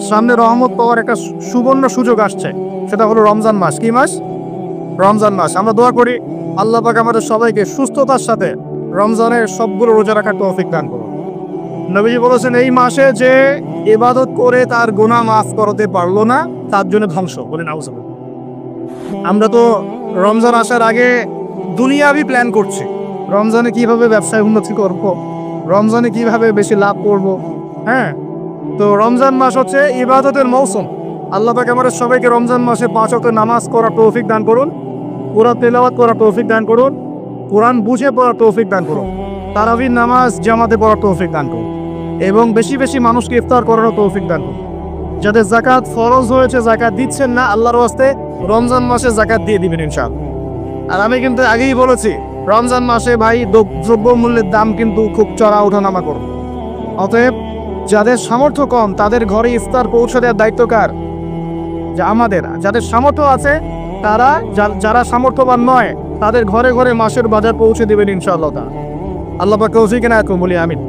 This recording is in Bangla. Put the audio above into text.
সামনে রহমত পাওয়ার একটা সুবর্ণ সুযোগ আসছে, সেটা হলো রমজান মাস। কি মাস? রমজান মাস। আমরা দোয়া করি আল্লাহ পাক আমাদের সবাইকে সুস্থতার সাথে রমজানের সবগুলো রোজা রাখার তৌফিক দান করুন। নবীজি বলেছেন, এই মাসে যে ইবাদত করে তার গুনাহ মাফ করতে পারলো না, তার জন্য ধ্বংস। বলে নাউজুবিল্লাহ। আমরা তো রমজান আসার আগে দুনিয়াবি প্ল্যান করছি, রমজানে কিভাবে ব্যবসায় উন্নতি করব, রমজানে কিভাবে বেশি লাভ করব। হ্যাঁ, তো রমজান মাস হচ্ছে ইবাদতের মৌসুম। আল্লাহ পাক আমাদের সবাইকে রমজান মাসে 5 ওয়াক্ত নামাজ করার তৌফিক দান করুন, কোরআন তেলাওয়াত করার তৌফিক দান করুন, কোরআন বুঝে পড়ার তৌফিক দান করুন, তারাবির নামাজ জামাতে পড়ার তৌফিক দান করুন, এবং বেশি বেশি মানুষকে ইফতার করার তৌফিক দান করুন। যাদের যাকাত ফরজ হয়েছে, যাকাত দিচ্ছেন না, আল্লাহর ওয়াস্তে রমজান মাসে যাকাত দিয়ে দিবেন ইনশাআল্লাহ। আর আমি কিন্তু আগেই বলেছি, রমজান মাসে ভাই দ্রব্যমূল্যের দাম কিন্তু খুব চড়া ওঠানামা করবে। অতএব যাদের সামর্থ্য কম তাদের ঘরে ইফতার পৌঁছে দেওয়ার দায়িত্ব কার? যে আমাদের। যাদের সামর্থ্য আছে তারা, যারা সামর্থ্যবান নয় তাদের ঘরে ঘরে মাসের বাজার পৌঁছে দেবেন ইনশাআল্লাহ। আল্লাহ পাক তৌফিক এনায়েত করুন, বলি আমিন।